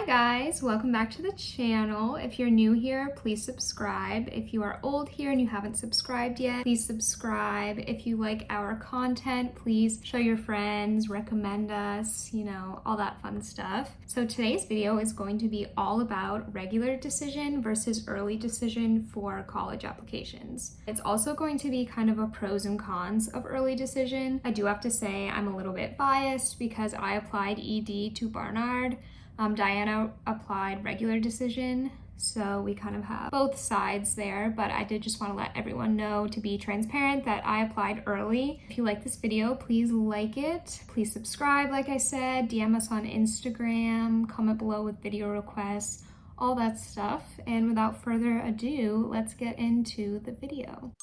Hi guys, welcome back to the channel. If you're new here, please subscribe. If you are old here and you haven't subscribed yet, please subscribe. If you like our content, please show your friends, recommend us, all that fun stuff. So today's video is going to be all about regular decision versus early decision for college applications. It's also going to be kind of a pros and cons of early decision. I do have to say I'm a little bit biased because I applied ED to Barnard. Diana applied regular decision, so we kind of have both sides there, but I did just want to let everyone know, to be transparent, that I applied early. If you like this video, please like it. Please subscribe, like I said, DM us on Instagram, comment below with video requests, all that stuff. And without further ado, let's get into the video.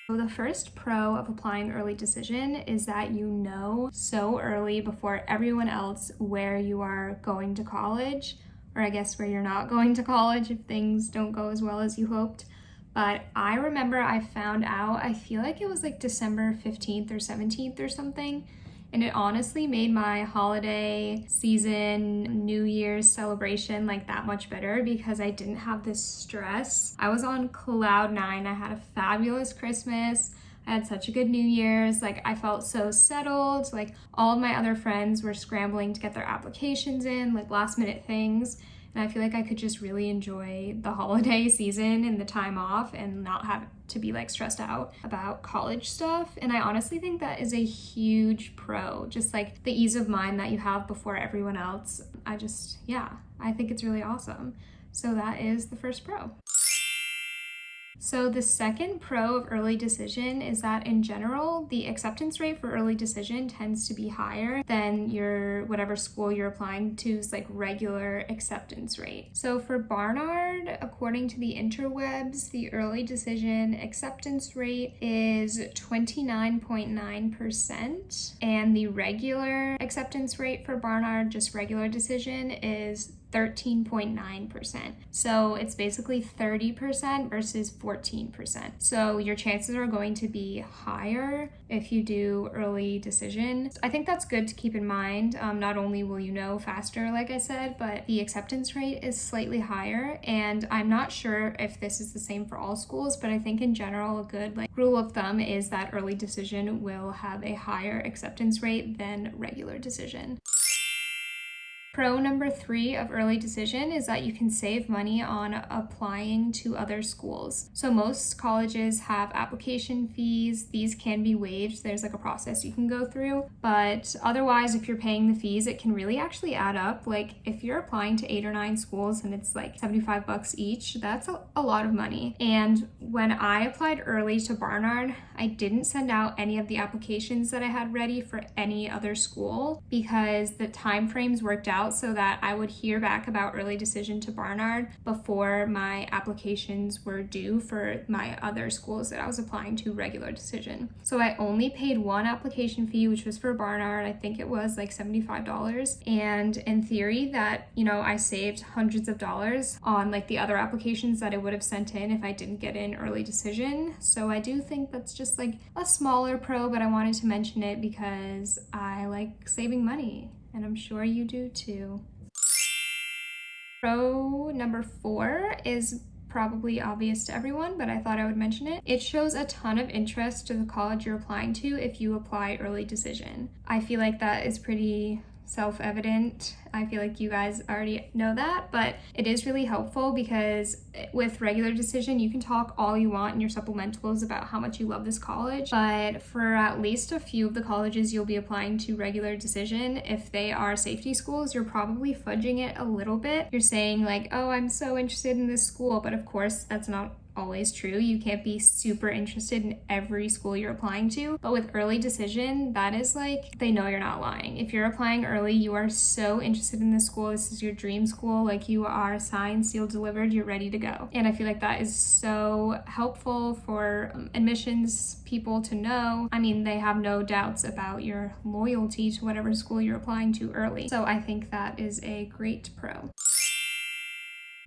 So the first pro of applying early decision is that you know so early before everyone else where you are going to college, or I guess where you're not going to college if things don't go as well as you hoped. But I remember I found out, I feel like it was like December 15th or 17th or something, and it honestly made my holiday season, New Year's celebration like that much better because I didn't have this stress. I was on cloud nine. I had a fabulous Christmas. I had such a good New Year's. Like, I felt so settled. Like, all of my other friends were scrambling to get their applications in, like last minute things. And I feel like I could just really enjoy the holiday season and the time off and not have to be like stressed out about college stuff. And I honestly think that is a huge pro, just like the ease of mind that you have before everyone else. I think it's really awesome. So that is the first pro. So the second pro of early decision is that in general, the acceptance rate for early decision tends to be higher than your whatever school you're applying to's like regular acceptance rate. So for Barnard, according to the interwebs, the early decision acceptance rate is 29.9%, and the regular acceptance rate for Barnard, just regular decision, is 13.9%. So it's basically 30% versus 14%. So your chances are going to be higher if you do early decision. I think that's good to keep in mind. Not only will you know faster, like I said, but the acceptance rate is slightly higher. And I'm not sure if this is the same for all schools, but I think in general, a good rule of thumb is that early decision will have a higher acceptance rate than regular decision. Pro number 3 of early decision is that you can save money on applying to other schools. So most colleges have application fees. These can be waived. There's like a process you can go through, but otherwise, if you're paying the fees, it can really actually add up. Like if you're applying to 8 or 9 schools and it's like $75 each, that's a lot of money. And when I applied early to Barnard, I didn't send out any of the applications that I had ready for any other school because the time frames worked out so that I would hear back about early decision to Barnard before my applications were due for my other schools that I was applying to regular decision. So I only paid one application fee, which was for Barnard. I think it was like $75. And in theory that, I saved hundreds of dollars on like the other applications that I would have sent in if I didn't get in early decision. So I do think that's just like a smaller pro, but I wanted to mention it because I like saving money. And I'm sure you do too. Pro number 4 is probably obvious to everyone, but I thought I would mention it. It shows a ton of interest to the college you're applying to if you apply early decision. I feel like that is pretty self-evident. I feel like you guys already know that, but it is really helpful because with regular decision, you can talk all you want in your supplementals about how much you love this college, but for at least a few of the colleges you'll be applying to regular decision, if they are safety schools, you're probably fudging it a little bit. You're saying like, oh, I'm so interested in this school, but of course that's not always true. You can't be super interested in every school you're applying to, but with early decision, that is like, they know you're not lying. If you're applying early, you are so interested in this school, this is your dream school, like you are signed, sealed, delivered, you're ready to go. And I feel like that is so helpful for admissions people to know. I mean, they have no doubts about your loyalty to whatever school you're applying to early. So I think that is a great pro.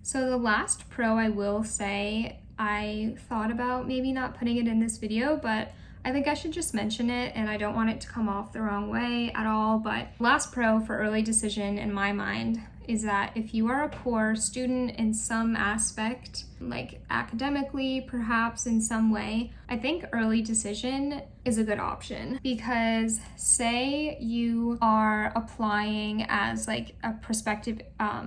So the last pro I will say, I thought about maybe not putting it in this video, but I think I should just mention it, and I don't want it to come off the wrong way at all. But last pro for early decision in my mind is that if you are a poor student in some aspect, like academically, perhaps in some way, I think early decision is a good option, because say you are applying as like a prospective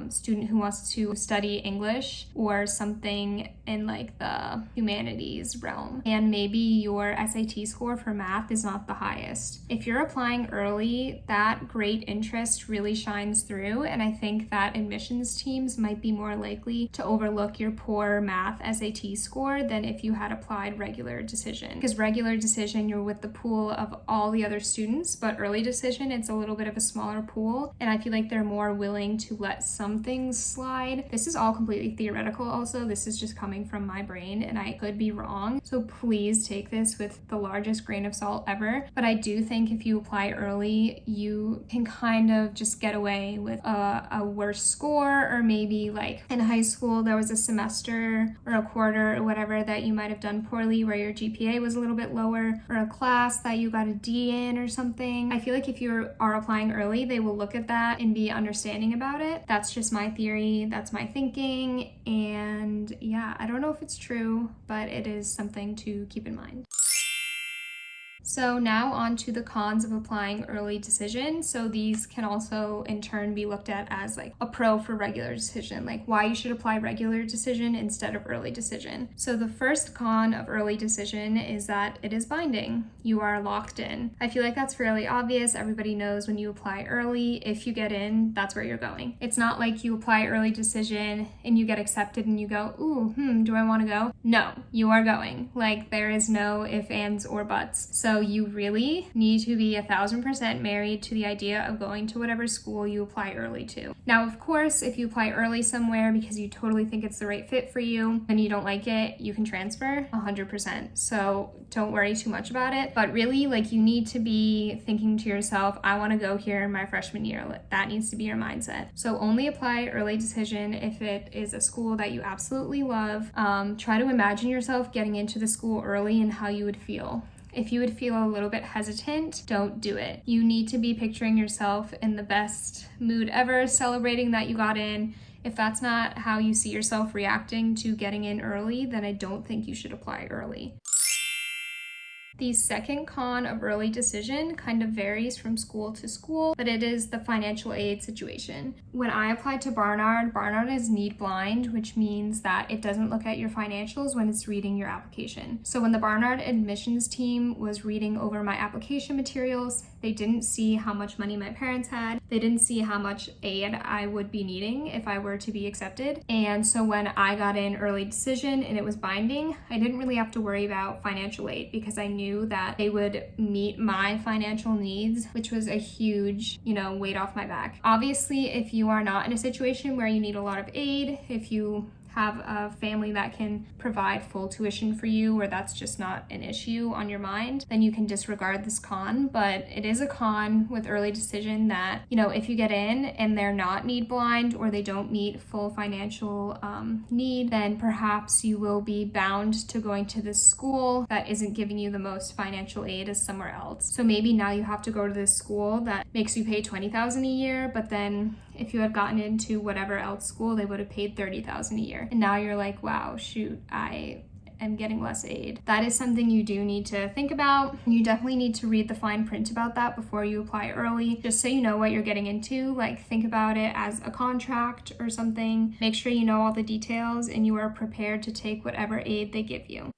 student who wants to study English or something in like the humanities realm, and maybe your SAT score for math is not the highest. If you're applying early, that great interest really shines through, and I think that admissions teams might be more likely to overlook your poor math SAT score than if you had applied regular decision. Because regular decision, you're with the pool of all the other students, but early decision, it's a little bit of a smaller pool, and I feel like they're more willing to let some things slide. This is all completely theoretical also. This is just coming from my brain, and I could be wrong, so please take this with the largest grain of salt ever. But I do think if you apply early, you can kind of just get away with a worse score, or maybe like in high school there was a semester or a quarter or whatever that you might have done poorly where your GPA was a little bit lower, or a class that you got a D in or something. I feel like if you are applying early, they will look at that and be understanding about it. That's just my theory, that's my thinking, and yeah, I don't know if it's true, but it is something to keep in mind. So now on to the cons of applying early decision. So these can also in turn be looked at as like a pro for regular decision, like why you should apply regular decision instead of early decision. So the first con of early decision is that it is binding. You are locked in. I feel like that's fairly obvious. Everybody knows when you apply early, if you get in, that's where you're going. It's not like you apply early decision and you get accepted and you go, ooh, do I want to go? No, you are going. Like there is no ifs, ands, or buts. So you really need to be 1,000% married to the idea of going to whatever school you apply early to. Now, of course, if you apply early somewhere because you totally think it's the right fit for you and you don't like it, you can transfer 100%. So don't worry too much about it. But really, like, you need to be thinking to yourself, I want to go here in my freshman year. That needs to be your mindset. So only apply early decision if it is a school that you absolutely love. Try to imagine yourself getting into the school early and how you would feel. If you would feel a little bit hesitant, don't do it. You need to be picturing yourself in the best mood ever, celebrating that you got in. If that's not how you see yourself reacting to getting in early, then I don't think you should apply early. The second con of early decision kind of varies from school to school, but it is the financial aid situation. When I applied to Barnard, Barnard is need blind, which means that it doesn't look at your financials when it's reading your application. So when the Barnard admissions team was reading over my application materials, they didn't see how much money my parents had. They didn't see how much aid I would be needing if I were to be accepted. And so when I got in early decision and it was binding, I didn't really have to worry about financial aid because I knew that they would meet my financial needs, which was a huge, weight off my back. Obviously, if you are not in a situation where you need a lot of aid, if you have a family that can provide full tuition for you, or that's just not an issue on your mind, then you can disregard this con. But it is a con with early decision that, if you get in and they're not need blind or they don't meet full financial need, then perhaps you will be bound to going to this school that isn't giving you the most financial aid as somewhere else. So maybe now you have to go to this school that makes you pay $20,000 a year, but then if you had gotten into whatever else school, they would have paid $30,000 a year. And now you're like, wow, shoot, I am getting less aid. That is something you do need to think about. You definitely need to read the fine print about that before you apply early, just so you know what you're getting into. Like, think about it as a contract or something. Make sure you know all the details and you are prepared to take whatever aid they give you.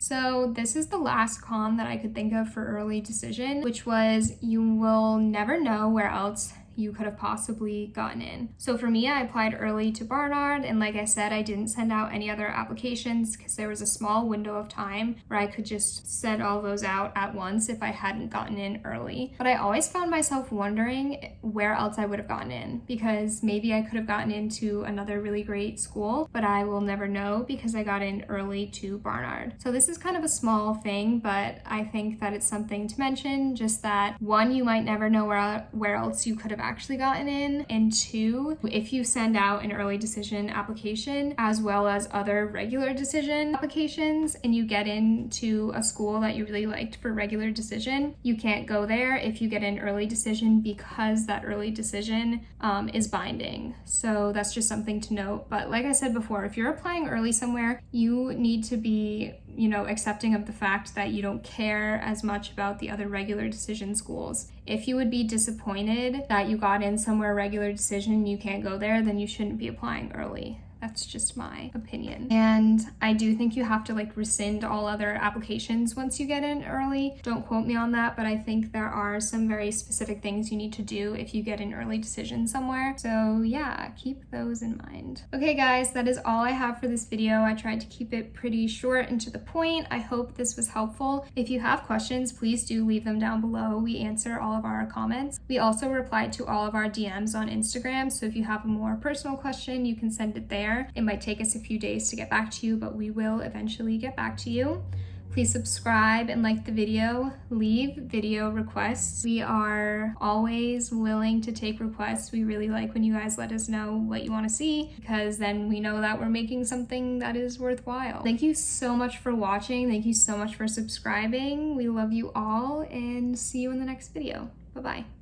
So this is the last con that I could think of for early decision, which was you will never know where else you could have possibly gotten in. So for me, I applied early to Barnard, and like I said, I didn't send out any other applications because there was a small window of time where I could just send all those out at once if I hadn't gotten in early. But I always found myself wondering where else I would have gotten in, because maybe I could have gotten into another really great school, but I will never know because I got in early to Barnard. So this is kind of a small thing, but I think that it's something to mention, just that one, you might never know where else you could have actually gotten in, and 2, if you send out an early decision application as well as other regular decision applications and you get into a school that you really liked for regular decision, you can't go there if you get an early decision because that early decision is binding. So that's just something to note. But like I said before, if you're applying early somewhere, you need to be, you know, accepting of the fact that you don't care as much about the other regular decision schools. If you would be disappointed that you got in somewhere regular decision and you can't go there, then you shouldn't be applying early. That's just my opinion. And I do think you have to like rescind all other applications once you get in early. Don't quote me on that, but I think there are some very specific things you need to do if you get an early decision somewhere. So yeah, keep those in mind. Okay guys, that is all I have for this video. I tried to keep it pretty short and to the point. I hope this was helpful. If you have questions, please do leave them down below. We answer all of our comments. We also reply to all of our DMs on Instagram. So if you have a more personal question, you can send it there. It might take us a few days to get back to you, but we will eventually get back to you. Please subscribe and like the video. Leave video requests. We are always willing to take requests. We really like when you guys let us know what you want to see, because then we know that we're making something that is worthwhile. Thank you so much for watching. Thank you so much for subscribing. We love you all and see you in the next video. Bye-bye.